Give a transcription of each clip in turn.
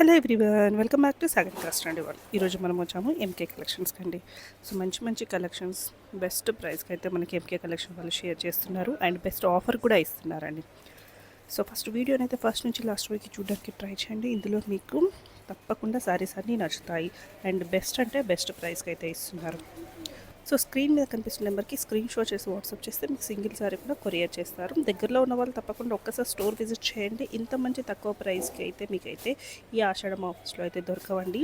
Hello everyone, welcome back to Sagar cost అండి. వాళ్ళు ఈరోజు మనం వచ్చాము ఎంకే కలెక్షన్స్కి అండి. సో మంచి మంచి కలెక్షన్స్ బెస్ట్ ప్రైస్కి అయితే మనకి ఎంకే కలెక్షన్ వాళ్ళు షేర్ చేస్తున్నారు అండ్ బెస్ట్ ఆఫర్ కూడా ఇస్తున్నారండి. సో ఫస్ట్ వీడియోని అయితే ఫస్ట్ నుంచి లాస్ట్ వరకు చూడడానికి ట్రై చేయండి. ఇందులో మీకు తప్పకుండా సారీస్ అన్నీ నచ్చుతాయి అండ్ బెస్ట్ అంటే బెస్ట్ ప్రైస్కి అయితే ఇస్తున్నారు. సో స్క్రీన్ మీద కనిపిస్తున్న నెంబర్కి స్క్రీన్ షాట్ చేసి వాట్సాప్ చేస్తే మీకు సింగిల్ సారీ కూడా కొరియర్ చేస్తారు. దగ్గరలో ఉన్న వాళ్ళు తప్పకుండా ఒక్కసారి స్టోర్ విజిట్ చేయండి. ఇంత మంచి తక్కువ ప్రైస్కి అయితే మీకైతే ఈ ఆషాఢం ఆఫీస్లో అయితే దొరకవండి.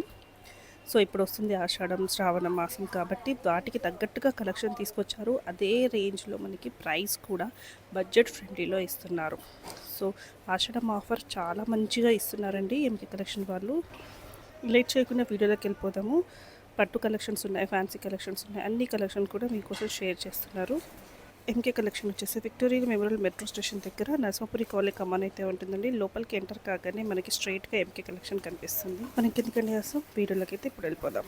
సో ఇప్పుడు వస్తుంది ఆషాఢం శ్రావణ మాసం కాబట్టి వాటికి తగ్గట్టుగా కలెక్షన్ తీసుకొచ్చారు. అదే రేంజ్లో మనకి ప్రైస్ కూడా బడ్జెట్ ఫ్రెండ్లీలో ఇస్తున్నారు. సో ఆషాఢం ఆఫర్ చాలా మంచిగా ఇస్తున్నారండి ఎంకే కలెక్షన్ వాళ్ళు. లేట్ చేయకుండా వీడియోలోకి వెళ్ళిపోదాము. పట్టు కలెక్షన్స్ ఉన్నాయి, ఫ్యాన్సీ కలెక్షన్స్ ఉన్నాయి, అన్ని కలెక్షన్ కూడా మీకోసం షేర్ చేస్తున్నారు. ఎంకే కలెక్షన్ వచ్చేసి విక్టోరియా మెమోరియల్ మెట్రో స్టేషన్ దగ్గర నరసింహపురి కాలనీ కమాన్ అయితే ఉంటుందండి. లోపలికి ఎంటర్ కాగానే మనకి స్ట్రైట్గా ఎంకే కలెక్షన్ కనిపిస్తుంది. మనకి ఎందుకంటే అసలు వీడియోలోకి అయితే ఇప్పుడు వెళ్ళిపోదాం.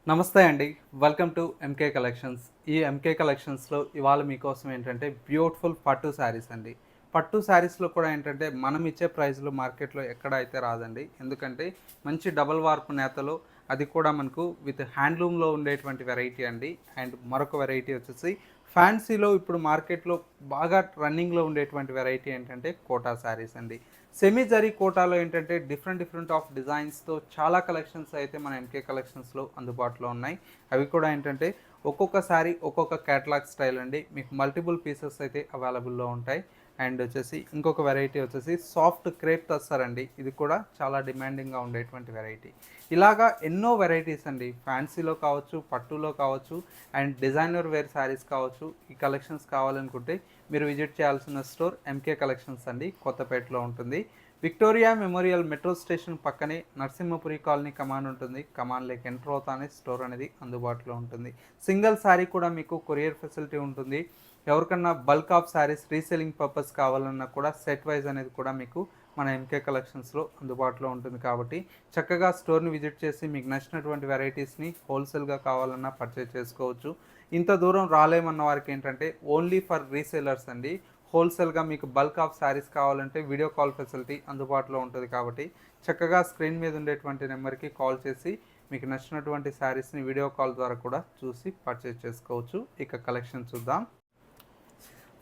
నమస్తే అండి, వెల్కమ్ టు ఎంకే కలెక్షన్స్. ఈ ఎంకే కలెక్షన్స్లో ఇవాళ మీకోసం ఏంటంటే బ్యూటిఫుల్ పట్టు శారీస్ అండి. పట్టు శారీస్లో కూడా ఏంటంటే మనం ఇచ్చే ప్రైస్లో మార్కెట్లో ఎక్కడ అయితే రాదండి. ఎందుకంటే మంచి డబల్ వార్ప్ నేతలో, అది కూడా మనకు విత్ హ్యాండ్లూమ్లో ఉండేటువంటి వెరైటీ అండి. అండ్ మరొక వెరైటీ వచ్చేసి ఫ్యాన్సీలో ఇప్పుడు మార్కెట్లో బాగా రన్నింగ్లో ఉండేటువంటి వెరైటీ ఏంటంటే కోటా శారీస్ అండి. సెమీ జరీ కోటాలో ఏంటంటే డిఫరెంట్ ఆఫ్ డిజైన్స్తో చాలా కలెక్షన్స్ అయితే మన ఎంకే కలెక్షన్స్లో అందుబాటులో ఉన్నాయి. అవి కూడా ఏంటంటే ఒక్కొక్క శారీ ఒక్కొక్క క్యాటలాగ్ స్టైల్ అండి. మీకు మల్టిపుల్ పీసెస్ అయితే అవైలబుల్లో ఉంటాయి. అండ్ వచ్చేసి ఇంకొక వెరైటీ వచ్చేసి సాఫ్ట్ క్రేప్ తస్సర్ అండి. ఇది కూడా చాలా డిమాండింగ్గా ఉండేటువంటి వెరైటీ. ఇలాగా ఎన్నో వెరైటీస్ అండి, ఫ్యాన్సీలో కావచ్చు, పట్టులో కావచ్చు, అండ్ డిజైనర్ వేర్ శారీస్ కావచ్చు. ఈ కలెక్షన్స్ కావాలనుకుంటే మీరు విజిట్ చేయాల్సిన స్టోర్ ఎంకే కలెక్షన్స్ అండి, కొత్తపేటలో ఉంటుంది. విక్టోరియా మెమోరియల్ మెట్రో స్టేషన్ పక్కనే నరసింహపురి కాలనీ కమాన్ ఉంటుంది. కమాన్లోకి ఎంటర్ అవుతానే స్టోర్ అనేది అందుబాటులో ఉంటుంది. సింగిల్ శారీ కూడా మీకు కొరియర్ ఫెసిలిటీ ఉంటుంది. ఎవరికన్నా bulk of saris reselling purpose కావాలన్నా కూడా సెట్ వైజ్ అనేది కూడా మీకు మన ఎంకే కలెక్షన్స్లో అందుబాటులో ఉంటుంది. కాబట్టి చక్కగా స్టోర్ని విజిట్ చేసి మీకు నచ్చినటువంటి వెరైటీస్ని హోల్సేల్గా కావాలన్నా పర్చేజ్ చేసుకోవచ్చు. ఇంత దూరం రాలేమన్న వారికి ఏంటంటే ఓన్లీ ఫర్ రీసేలర్స్ అండి. హోల్సేల్గా మీకు బల్క్ ఆఫ్ శారీస్ కావాలంటే వీడియో కాల్ ఫెసిలిటీ అందుబాటులో ఉంటుంది. కాబట్టి చక్కగా స్క్రీన్ మీద ఉండేటువంటి నెంబర్కి కాల్ చేసి మీకు నచ్చినటువంటి శారీస్ని వీడియో కాల్ ద్వారా కూడా చూసి పర్చేజ్ చేసుకోవచ్చు. ఇక కలెక్షన్ చూద్దాం.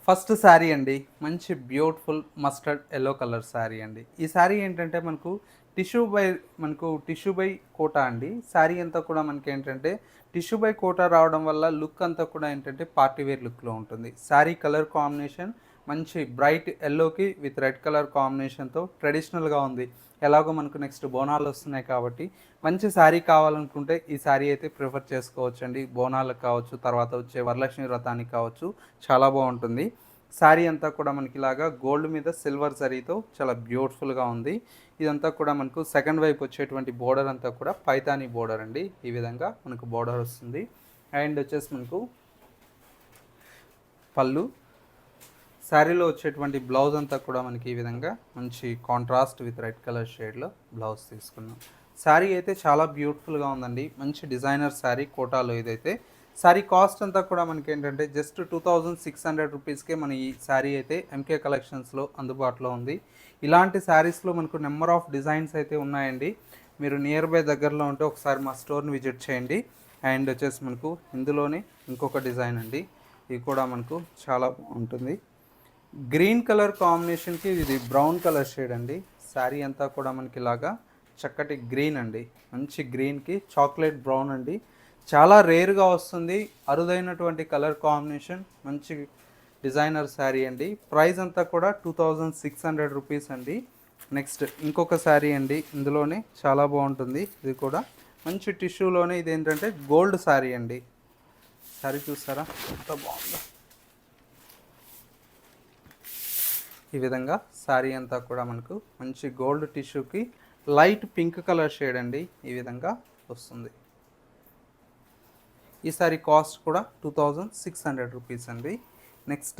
ఫస్ట్ శారీ అండి, మంచి beautiful mustard yellow colour sari అండి. ఈ శారీ ఏంటంటే మనకు టిష్యూ బై కోటా అండి. శారీ అంతా కూడా మనకి ఏంటంటే టిష్యూ బై కోటా రావడం వల్ల లుక్ అంతా కూడా ఏంటంటే పార్టీవేర్ లుక్లో ఉంటుంది. శారీ కలర్ కాంబినేషన్ మంచి బ్రైట్ ఎల్లోకి విత్ రెడ్ కలర్ కాంబినేషన్తో ట్రెడిషనల్గా ఉంది. ఎలాగో మనకు నెక్స్ట్ బోనాలు వస్తున్నాయి కాబట్టి మంచి శారీ కావాలనుకుంటే ఈ శారీ అయితే ప్రిఫర్ చేసుకోవచ్చు అండి. బోనాలకు కావచ్చు, తర్వాత వచ్చే వరలక్ష్మి వ్రతానికి కావచ్చు, చాలా బాగుంటుంది. శారీ అంతా కూడా మనకి ఇలాగా గోల్డ్ మీద సిల్వర్ జరీతో చాలా బ్యూటిఫుల్గా ఉంది. ఇదంతా కూడా మనకు సెకండ్ వైపు వచ్చేటువంటి బోర్డర్ అంతా కూడా పైతానీ బోర్డర్ అండి. ఈ విధంగా మనకు బోర్డర్ వస్తుంది. అండ్ వచ్చేసి మనకు పళ్ళు, శారీలో వచ్చేటువంటి బ్లౌజ్ అంతా కూడా మనకి ఈ విధంగా మంచి కాంట్రాస్ట్ విత్ రెడ్ కలర్ షేడ్లో బ్లౌజ్ తీసుకున్నాం. శారీ అయితే చాలా బ్యూటిఫుల్గా ఉందండి. మంచి డిజైనర్ శారీ కోటాలో ఇదైతే. శారీ కాస్ట్ అంతా కూడా మనకి ఏంటంటే జస్ట్ 2600 రూపీస్కే మన ఈ శారీ అయితే ఎంకే కలెక్షన్స్లో అందుబాటులో ఉంది. ఇలాంటి శారీస్లో మనకు నెంబర్ ఆఫ్ డిజైన్స్ అయితే ఉన్నాయండి. మీరు నియర్ బై దగ్గరలో ఉంటే ఒకసారి మా స్టోర్ని విజిట్ చేయండి. అండ్ వచ్చేసి మనకు ఇందులోనే ఇంకొక డిజైన్ అండి, ఇది కూడా మనకు చాలా బాగుంటుంది. గ్రీన్ కలర్ కాంబినేషన్కి ఇది బ్రౌన్ కలర్ షేడ్ అండి. శారీ అంతా కూడా మనకి ఇలాగా చక్కటి గ్రీన్ అండి, మంచి గ్రీన్కి చాక్లెట్ బ్రౌన్ అండి. చాలా రేర్గా వస్తుంది, అరుదైనటువంటి కలర్ కాంబినేషన్, మంచి డిజైనర్ శారీ అండి. ప్రైస్ అంతా కూడా 2600 రూపీస్ అండి. నెక్స్ట్ ఇంకొక శారీ అండి, ఇందులోనే చాలా బాగుంటుంది. ఇది కూడా మంచి టిష్యూలోనే, ఇది ఏంటంటే గోల్డ్ శారీ అండి. శారీ చూస్తారా ఎంత బాగుందో. ఈ విధంగా శారీ అంతా కూడా మనకు మంచి గోల్డ్ టిష్యూకి లైట్ పింక్ కలర్ షేడ్ అండి, ఈ విధంగా వస్తుంది. ఈ శారీ కాస్ట్ కూడా 2600 రూపీస్ అండి. నెక్స్ట్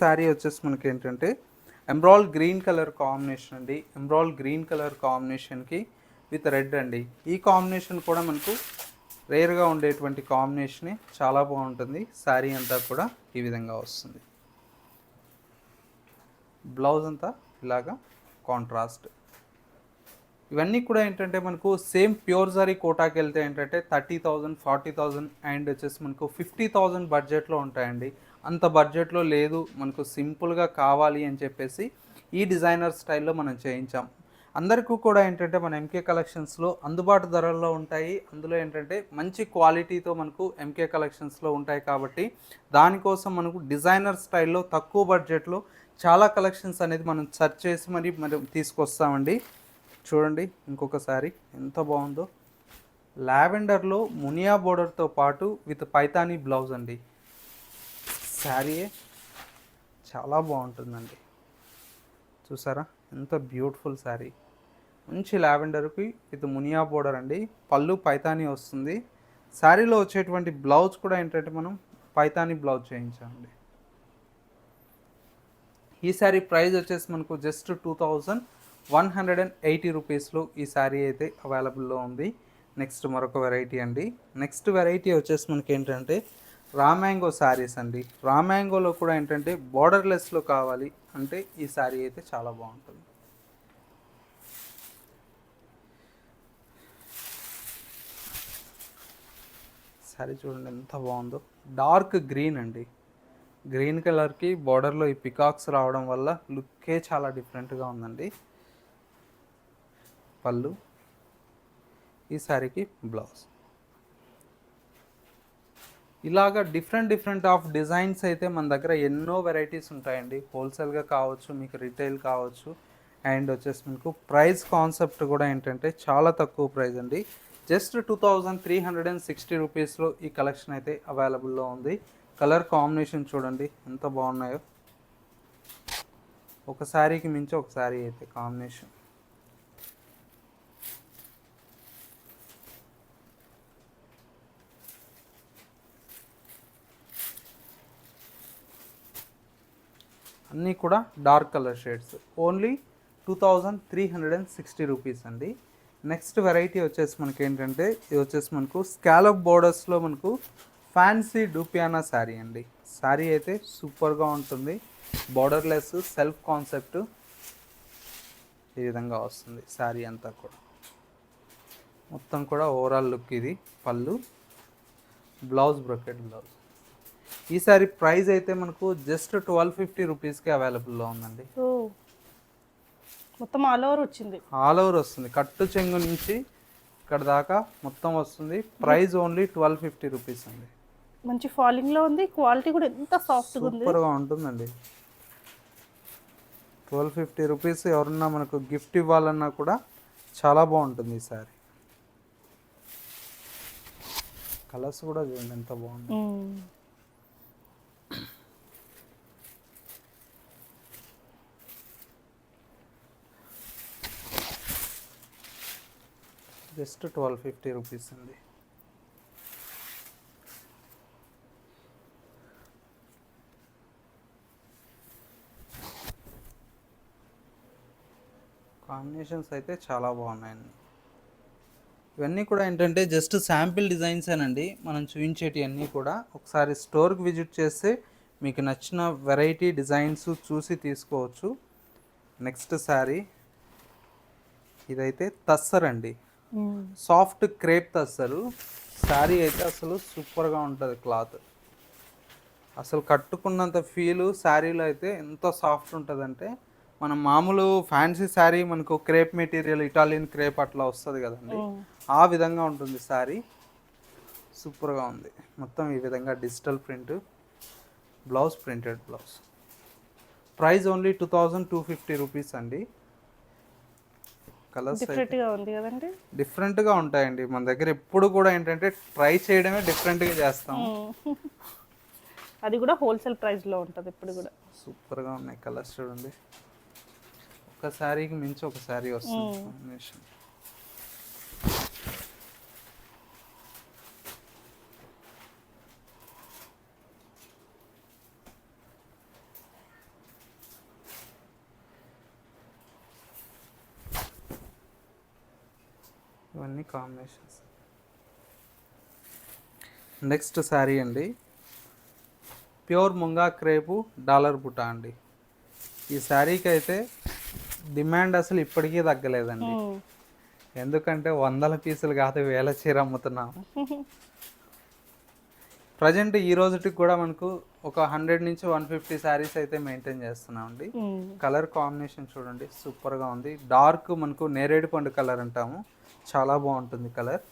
శారీ వచ్చేసి మనకి ఏంటంటే ఎంబ్రాయిడ్ గ్రీన్ కలర్ కాంబినేషన్ అండి. ఎంబ్రాయిడ్ గ్రీన్ కలర్ కాంబినేషన్కి విత్ రెడ్ అండి. ఈ కాంబినేషన్ కూడా మనకు రేర్గా ఉండేటువంటి కాంబినేషనే, చాలా బాగుంటుంది. శారీ అంతా కూడా ఈ విధంగా వస్తుంది. బ్లౌజ్ అంతా ఇలాగా కాంట్రాస్ట్. ఇవన్నీ కూడా ఏంటంటే మనకు సేమ్ ప్యూర్ జరీ కోటాకి వెళ్తే ఏంటంటే 30,000 40,000 అండ్ వచ్చేసి మనకు 50,000 బడ్జెట్లో ఉంటాయండి. అంత బడ్జెట్లో లేదు మనకు సింపుల్గా కావాలి అని చెప్పేసి ఈ డిజైనర్ స్టైల్లో మనం చేయించాం. అందరికీ కూడా ఏంటంటే మన ఎంకే కలెక్షన్స్లో అందుబాటు ధరల్లో ఉంటాయి. అందులో ఏంటంటే మంచి క్వాలిటీతో మనకు ఎంకే కలెక్షన్స్లో ఉంటాయి కాబట్టి దానికోసం మనకు డిజైనర్ స్టైల్లో తక్కువ బడ్జెట్లో చాలా కలెక్షన్స్ అనేది మనం సెర్చ్ చేసి మరి తీసుకొస్తామండి. చూడండి ఇంకొకసారి ఎంత బాగుందో, లావెండర్లో మునియా బోర్డర్తో పాటు విత్ పైతానీ బ్లౌజ్ అండి. శారీయే చాలా బాగుంటుందండి. చూసారా ఎంత బ్యూటిఫుల్ శారీ, మంచి లావెండర్కి విత్ మునియా బోర్డర్ అండి. పళ్ళు పైతానీ వస్తుంది. శారీలో వచ్చేటువంటి బ్లౌజ్ కూడా ఏంటంటే మనం పైతానీ బ్లౌజ్ చేయించామండి. ఈ శారీ ప్రైస్ వచ్చేసి మనకు జస్ట్ 2,180 రూపీస్లో ఈ శారీ అయితే అవైలబుల్లో ఉంది. నెక్స్ట్ మరొక వెరైటీ అండి. నెక్స్ట్ వెరైటీ వచ్చేసి మనకి ఏంటంటే రామ్యాంగో శారీస్ అండి. రామ్యాంగోలో కూడా ఏంటంటే బార్డర్లెస్లో కావాలి అంటే ఈ శారీ అయితే చాలా బాగుంటుంది. శారీ చూడండి ఎంత బాగుందో, డార్క్ గ్రీన్ అండి. గ్రీన్ కలర్కి బార్డర్లో ఈ పికాక్స్ రావడం వల్ల లుక్కే చాలా డిఫరెంట్గా ఉందండి. పళ్ళు, ఈ శారీకి బ్లౌజ్. ఇలాగా డిఫరెంట్ ఆఫ్ డిజైన్స్ అయితే మన దగ్గర ఎన్నో వెరైటీస్ ఉంటాయండి. హోల్సేల్గా కావచ్చు, మీకు రిటైల్ కావచ్చు. అండ్ వచ్చేసి మీకు ప్రైస్ కాన్సెప్ట్ కూడా ఏంటంటే చాలా తక్కువ ప్రైస్ అండి. జస్ట్ 2,360 రూపీస్లో ఈ కలెక్షన్ అయితే అవైలబుల్లో ఉంది. కలర్ కాంబినేషన్ చూడండి ఎంత బాగున్నాయో, ఒక శారీకి మించి ఒక శారీ అయితే కాంబినేషన్. అన్నీ కూడా dark colour shades. Only 2,360 rupees అండి. నెక్స్ట్ వెరైటీ వచ్చేసి మనకి ఏంటంటే ఇది వచ్చేసి మనకు స్కాలప్ బోర్డర్స్లో మనకు ఫ్యాన్సీ డూపియానా శారీ అండి. శారీ అయితే సూపర్గా ఉంటుంది. బార్డర్లెస్ సెల్ఫ్ కాన్సెప్ట్ ఈ విధంగా వస్తుంది. శారీ అంతా కూడా మొత్తం కూడా ఓవరాల్ లుక్ ఇది. పళ్ళు, బ్లౌజ్ బ్రొకెట్ బ్లౌజ్. ఈ శారీ ప్రైస్ అయితే మనకు జస్ట్ 1,250 రూపీస్కి అవైలబుల్లో ఉందండి. మొత్తం ఆల్ ఓవర్ వచ్చింది, ఆల్ ఓవర్ వస్తుంది. కట్టు చెంగు నుంచి ఇక్కడ దాకా మొత్తం వస్తుంది. ప్రైస్ ఓన్లీ 1,250 రూపీస్ అండి. మంచి ఫాలింగ్లో ఉంది. క్వాలిటీ కూడా ఎంత సాఫ్ట్గా ఉంది, సూపర్గా ఉంటుందండి. 1,250 రూపీస్ ఎవరన్నా మనకు గిఫ్ట్ ఇవ్వాలన్నా కూడా చాలా బాగుంటుంది ఈ శారీ. కలర్స్ కూడా చూడండి ఎంత బాగుంది. జస్ట్ 1,250 రూపీస్ అండి. కాంబినేషన్స్ అయితే చాలా బాగున్నాయండి. ఇవన్నీ కూడా ఏంటంటే జస్ట్ శాంపిల్ డిజైన్స్ ఏనండి మనం చూపించేటివన్నీ కూడా. ఒకసారి స్టోర్కి విజిట్ చేస్తే మీకు నచ్చిన వెరైటీ డిజైన్స్ చూసి తీసుకోవచ్చు. నెక్స్ట్ శారీ ఇదైతే తస్సర్ అండి. Soft crepe tussar. శారీ అయితే అసలు సూపర్గా ఉంటుంది. క్లాత్ అసలు కట్టుకున్నంత ఫీలు శారీలో అయితే ఎంత సాఫ్ట్ ఉంటుందంటే, మనం మామూలు ఫ్యాన్సీ శారీ మనకు క్రేప్ మెటీరియల్ ఇటాలియన్ క్రేప్ అట్లా వస్తుంది కదండి, ఆ విధంగా ఉంటుంది శారీ. సూపర్గా ఉంది. మొత్తం ఈ విధంగా digital print, blouse printed blouse. Price only 2,250 rupees అండి. కలర్స్ డిఫరెంట్గా ఉంది కదండి, డిఫరెంట్గా ఉంటాయండి. మన దగ్గర ఎప్పుడు కూడా ఏంటంటే ట్రై చేయడమే డిఫరెంట్గా చేస్తాం. అది కూడా హోల్సేల్ ప్రైస్లో ఉంటుంది ఎప్పుడు కూడా. సూపర్గా ఉన్నాయి కలర్స్ చూడండి. ఒక శారీకి మించి ఒక శారీ వస్తుంది కాంబినేషన్. ఇవన్నీ కాంబినేషన్స్. నెక్స్ట్ శారీ అండి, ప్యూర్ ముంగా క్రేపు డాలర్ బుటా అండి. ఈ శారీకి అయితే డిమాండ్ అసలు ఇప్పటికీ తగ్గలేదండి. ఎందుకంటే వందల పీసులు కాదు, వేల చీర అమ్ముతున్నాము. ప్రజెంట్ ఈ రోజుకి కూడా మనకు ఒక 100 నుంచి 150 శారీస్ అయితే మెయింటైన్ చేస్తున్నామండి. కలర్ కాంబినేషన్ చూడండి, సూపర్గా ఉంది. డార్క్ మనకు నేరేడు పండు కలర్ అంటాము, చాలా బాగుంటుంది కలర్.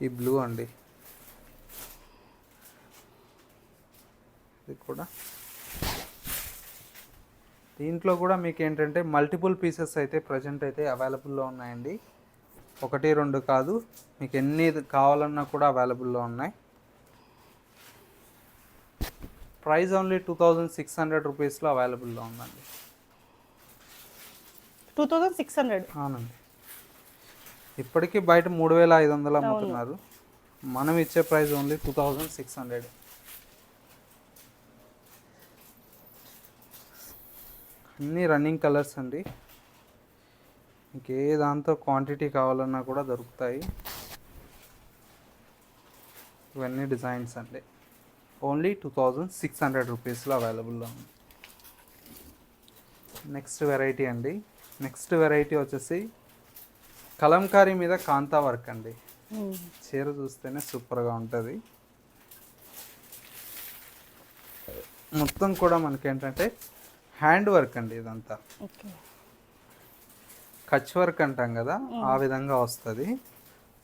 ఈ బ్లూ అండి, ఇది కూడా. దీంట్లో కూడా మీకు ఏంటంటే మల్టిపుల్ పీసెస్ అయితే ప్రజెంట్ అయితే అవైలబుల్లో ఉన్నాయండి. 1, 2 కాదు, మీకు ఎన్ని కావాలన్నా కూడా అవైలబుల్లో ఉన్నాయి. ప్రైస్ ఓన్లీ 2600 రూపీస్లో అవైలబుల్లో ఉందండి. 2600? అవునండి. ఇప్పటికీ బయట 3500 అమ్ముతున్నారు, మనం ఇచ్చే ప్రైస్ ఓన్లీ 2600. అన్నీ రన్నింగ్ కలర్స్ అండి, ఇంకే దాంతో క్వాంటిటీ కావాలన్నా కూడా దొరుకుతాయి. ఇవన్నీ డిజైన్స్ అండి, ఓన్లీ 2600 రూపీస్లో అవైలబుల్లో ఉంది. నెక్స్ట్ వెరైటీ అండి, నెక్స్ట్ వెరైటీ వచ్చేసి కలంకారీ మీద కాంతా వర్క్ అండి. చీర చూస్తేనే సూపర్గా ఉంటుంది. మొత్తం కూడా మనకేంటంటే హ్యాండ్ వర్క్ అండి, ఇదంతా కచ్ వర్క్ అంటాం కదా, ఆ విధంగా వస్తుంది.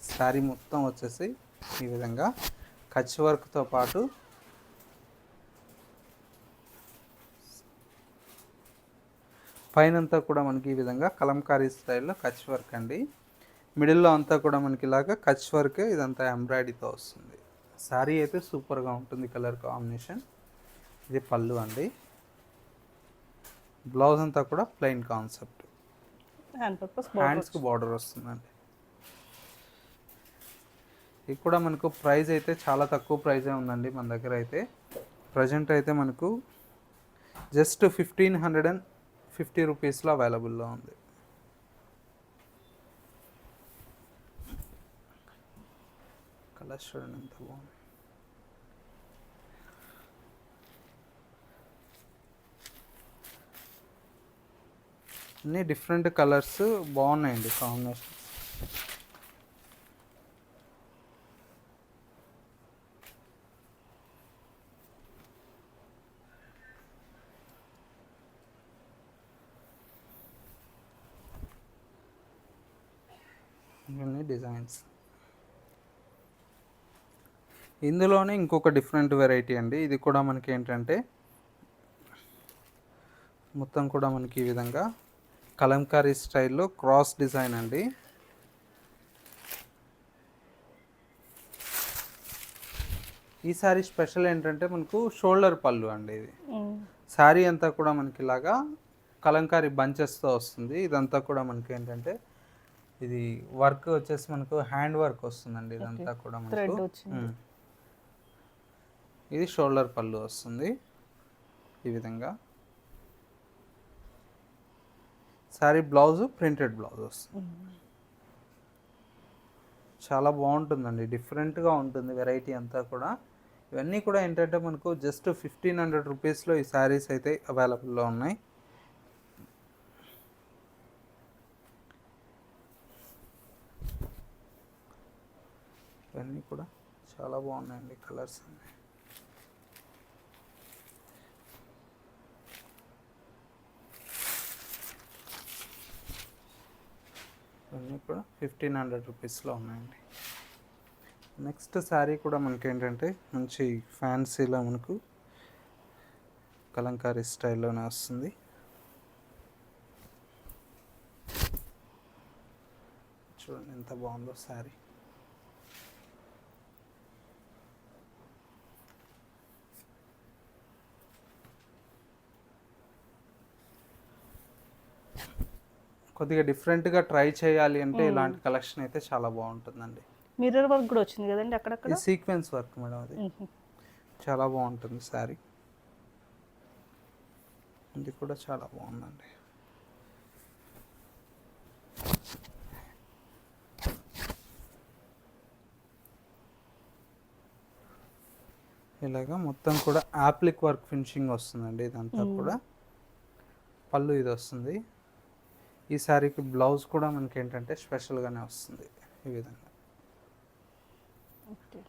శారీ మొత్తం వచ్చేసి ఈ విధంగా కచ్ వర్క్తో పాటు పైనంతా కూడా మనకి ఈ విధంగా కలంకారీ స్టైల్లో కచ్ వర్క్ అండి. మిడిల్లో అంతా కూడా మనకి ఇలాగా కచ్ వర్క్, ఇదంతా ఎంబ్రాయిడరీతో వస్తుంది. శారీ అయితే సూపర్గా ఉంటుంది, కలర్ కాంబినేషన్. ఇది పళ్ళు అండి, బ్లౌజ్ అంతా కూడా ప్లెయిన్ కాన్సెప్ట్, హ్యాండ్స్కి బార్డర్ వస్తుందండి. ఇది కూడా మనకు ప్రైస్ అయితే చాలా తక్కువ ప్రైజే ఉందండి మన దగ్గర అయితే. ప్రజెంట్ అయితే మనకు జస్ట్ 1550 రూపీస్లో అవైలబుల్లో ఉంది. కలర్స్ చూడండి ఎంత బాగుంది. అన్నీ డిఫరెంట్ కలర్స్ బాగున్నాయండి కాంబినేషన్. ఇవన్నీ డిజైన్స్. ఇందులోనే ఇంకొక డిఫరెంట్ వెరైటీ అండి, ఇది కూడా మనకి ఏంటంటే మొత్తం కూడా మనకి ఈ విధంగా కలంకారీ స్టైల్లో క్రాస్ డిజైన్ అండి. ఈ శారీ స్పెషల్ ఏంటంటే మనకు షోల్డర్ పళ్ళు అండి. ఇది శారీ అంతా కూడా మనకి ఇలాగా కలంకారీ బంచెస్తో వస్తుంది. ఇదంతా కూడా మనకి ఏంటంటే ఇది వర్క్ వచ్చేసి మనకు హ్యాండ్ వర్క్ వస్తుందండి. ఇదంతా కూడా మనకు ఇది షోల్డర్ పళ్ళు వస్తుంది ఈ విధంగా. శారీ బ్లౌజ్ ప్రింటెడ్ బ్లౌజ్ వస్తుంది. చాలా బాగుంటుందండి, డిఫరెంట్గా ఉంటుంది వెరైటీ అంతా కూడా. ఇవన్నీ కూడా ఏంటంటే మనకు జస్ట్ 1500 రూపీస్లో ఈ శారీస్ అయితే అవైలబుల్లో ఉన్నాయి. ఇవన్నీ కూడా చాలా బాగున్నాయండి కలర్స్ అన్నీ. ఇవన్నీ కూడా 1500 రూపీస్లో ఉన్నాయండి. నెక్స్ట్ శారీ కూడా మనకి ఏంటంటే మంచి ఫ్యాన్సీలో మనకు కలంకారీ స్టైల్లోనే వస్తుంది. చూడండి ఎంత బాగుందో శారీ. కొద్దిగా డిఫరెంట్గా ట్రై చేయాలి అంటే ఇలాంటి కలెక్షన్ అయితే చాలా బాగుంటుందండి. మిర్రర్ వర్క్ కూడా వచ్చింది కదండి అక్కడక్కడ. సీక్వెన్స్ వర్క్ మేడం, అది చాలా బాగుంటుంది శారీ. ఇది కూడా చాలా బాగుందండి. ఇలాగా మొత్తం కూడా యాప్లిక్ వర్క్ ఫినిషింగ్ వస్తుందండి. ఇదంతా కూడా పళ్ళు ఇది వస్తుంది. ఈ శారీకి బ్లౌజ్ కూడా మనకి ఏంటంటే స్పెషల్గానే వస్తుంది ఈ విధంగా. ఓకే.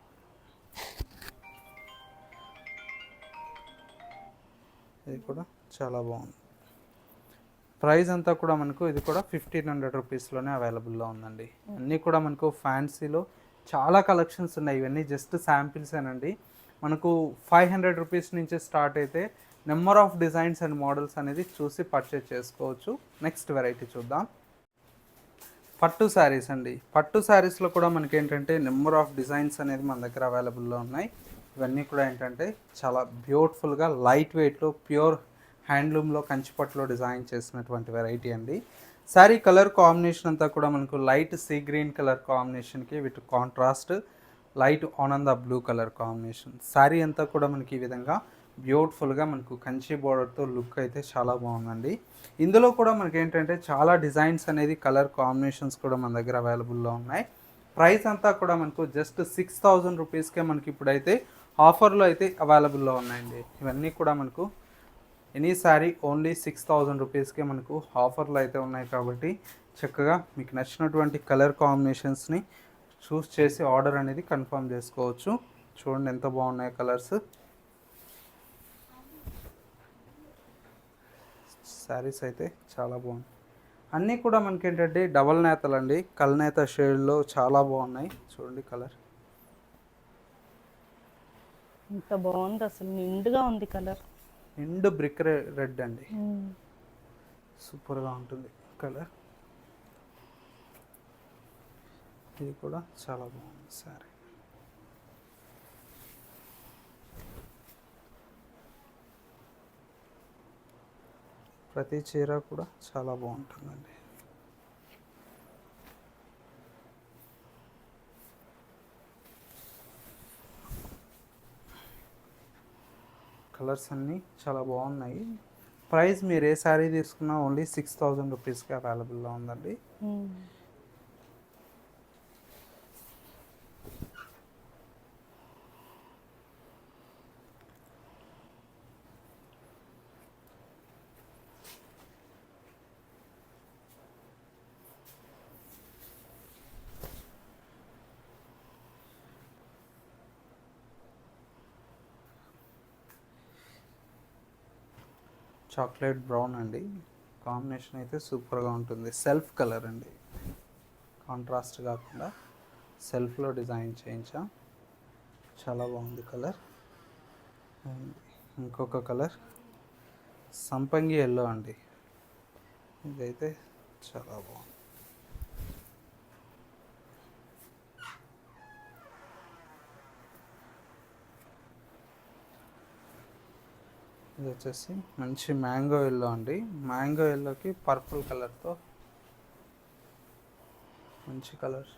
ఇది కూడా చాలా బాగుంది. ప్రైస్ అంతా కూడా మనకు ఇది కూడా 1500 రూపీస్లోనే అవైలబుల్లో ఉందండి. అన్నీ కూడా మనకు ఫ్యాన్సీలో చాలా కలెక్షన్స్ ఉన్నాయి. ఇవన్నీ జస్ట్ శాంపిల్సేనండి. మనకు 500 రూపీస్ నుంచి స్టార్ట్ అయితే number of designs and models అనేది చూసి పర్చేజ్ చేసుకోవచ్చు. నెక్స్ట్ వెరైటీ చూద్దాం. పట్టు శారీస్ అండి. పట్టు శారీస్లో కూడా మనకి ఏంటంటే నెంబర్ ఆఫ్ డిజైన్స్ అనేది మన దగ్గర అవైలబుల్లో ఉన్నాయి. ఇవన్నీ కూడా ఏంటంటే చాలా బ్యూటిఫుల్గా లైట్ వెయిట్లో ప్యూర్ హ్యాండ్లూమ్లో కంచిపట్టులో డిజైన్ చేసినటువంటి వెరైటీ అండి. శారీ కలర్ కాంబినేషన్ అంతా కూడా మనకు లైట్ సీ గ్రీన్ కలర్ కాంబినేషన్కి విత్ కాంట్రాస్ట్ లైట్ ఆనంద బ్లూ కలర్ కాంబినేషన్. శారీ అంతా కూడా మనకి ఈ విధంగా బ్యూటిఫుల్గా మనకు కంచి బోర్డర్తో లుక్ అయితే చాలా బాగుందండి. ఇందులో కూడా మనకి ఏంటంటే చాలా డిజైన్స్ అనేది కలర్ కాంబినేషన్స్ కూడా మన దగ్గర అవైలబుల్లో ఉన్నాయి. ప్రైస్ అంతా కూడా మనకు జస్ట్ 6000 రూపీస్కే మనకి ఇప్పుడైతే ఆఫర్లో అయితే అవైలబుల్లో ఉన్నాయండి. ఇవన్నీ కూడా మనకు ఎనీ శారీ ఓన్లీ 6000 రూపీస్కే మనకు ఆఫర్లు అయితే ఉన్నాయి. కాబట్టి చక్కగా మీకు నచ్చినటువంటి కలర్ కాంబినేషన్స్ని చూస్ చేసి ఆర్డర్ అనేది కన్ఫర్మ్ చేసుకోవచ్చు. చూడండి ఎంత బాగున్నాయి కలర్స్. శారీస్ అయితే చాలా బాగున్నాయి. అన్నీ కూడా మనకి ఏంటంటే డబల్ నేతలు అండి. కల్నేత షేడ్లో చాలా బాగున్నాయి. చూడండి కలర్ ఎంత బాగుంది అసలు, నిండుగా ఉంది కలర్. నిండు బ్రిక్ రెడ్ అండి. సూపర్గా ఉంటుంది కలర్. ఇది కూడా చాలా బాగుంది సారీ. ప్రతి చీర కూడా చాలా బాగుంటుందండి. కలర్స్ అన్నీ చాలా బాగున్నాయి. ప్రైస్ మీరు ఏ శారీ తీసుకున్నా ఓన్లీ 6000 రూపీస్కి అవైలబుల్లో ఉందండి. చాక్లెట్ బ్రౌన్ అండి. కాంబినేషన్ అయితే సూపర్గా ఉంటుంది. సెల్ఫ్ కలర్ అండి, కాంట్రాస్ట్ కాకుండా సెల్ఫ్లో డిజైన్ చేయించా. చాలా బాగుంది కలర్. ఇంకొక కలర్ సంపంగి ఎల్లో అండి. ఇదైతే చాలా బాగుంది. ఇది వచ్చేసి మంచి మ్యాంగో ఎల్లో అండి. మ్యాంగో ఎల్లోకి పర్పుల్ కలర్తో మంచి కలర్స్.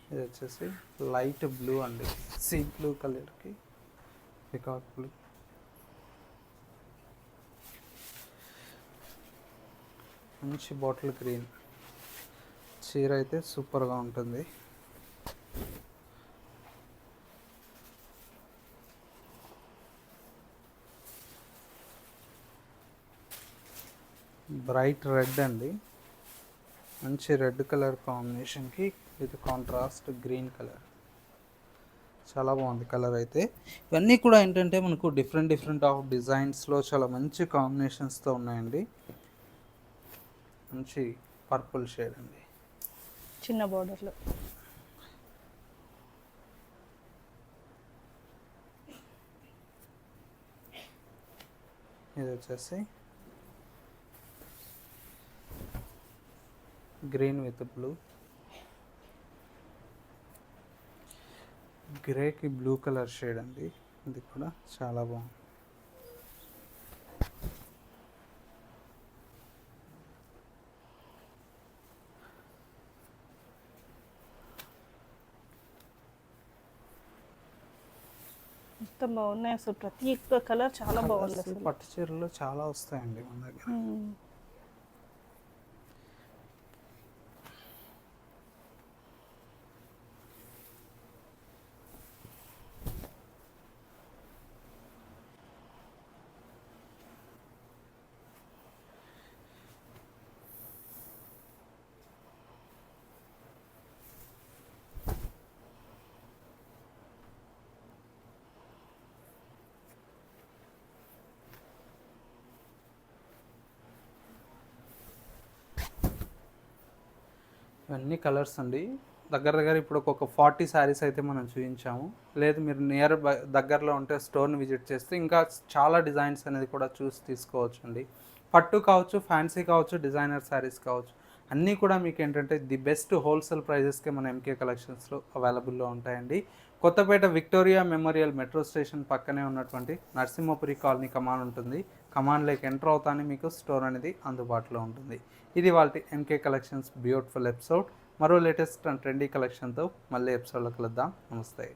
ఇది వచ్చేసి లైట్ బ్లూ అండి. సీ బ్లూ కలర్కి పికాక్ బ్లూ. మంచి బాటిల్ గ్రీన్. చీర అయితే సూపర్గా ఉంటుంది. బ్రైట్ రెడ్ అండి. మంచి రెడ్ కలర్ కాంబినేషన్కి విత్ కాంట్రాస్ట్ గ్రీన్ కలర్. చాలా బాగుంది కలర్ అయితే. ఇవన్నీ కూడా ఏంటంటే మనకు డిఫరెంట్ ఆఫ్ డిజైన్స్లో చాలా మంచి కాంబినేషన్స్తో ఉన్నాయండి. మంచి పర్పుల్ షేడ్ అండి, చిన్న బార్డర్లో. ఇది వచ్చేసి గ్రీన్ విత్ బ్లూ. గ్రేకి బ్లూ కలర్ షేడ్ అండి. ఇది కూడా చాలా బాగుంది. మొత్తం బాగున్నాయి అసలు, ప్రతి ఒక్క కలర్ చాలా బాగుంది అసలు. పట్టు చీరలు చాలా వస్తాయండి మన దగ్గర. ఇవన్నీ కలర్స్ అండి. దగ్గర దగ్గర ఇప్పుడు ఒక 40 శారీస్ అయితే మనం చూపించాము. లేదు మీరు నియర్ బై దగ్గరలో ఉంటే స్టోర్ని విజిట్ చేస్తే ఇంకా చాలా డిజైన్స్ అనేది కూడా చూసి తీసుకోవచ్చు అండి. పట్టు కావచ్చు, ఫ్యాన్సీ కావచ్చు, డిజైనర్ శారీస్ కావచ్చు, అన్నీ కూడా మీకు ఏంటంటే ది బెస్ట్ హోల్సేల్ ప్రైజెస్కే మన ఎంకే కలెక్షన్స్లో అవైలబుల్లో ఉంటాయండి. Kothapet Victoria Memorial metro station పక్కనే ఉన్నటువంటి నరసింహపురి కాలనీ కమాన్ ఉంటుంది. కమాన్లోకి ఎంటర్ అవుతానే మీకు స్టోర్ అనేది అందుబాటులో ఉంటుంది. ఇది వాళ్ళ ఎంకే కలెక్షన్స్ బ్యూటిఫుల్ ఎపిసోడ్. మరో లేటెస్ట్ అండ్ ట్రెండీ కలెక్షన్తో మళ్ళీ ఎపిసోడ్లో కలుద్దాం. నమస్తే.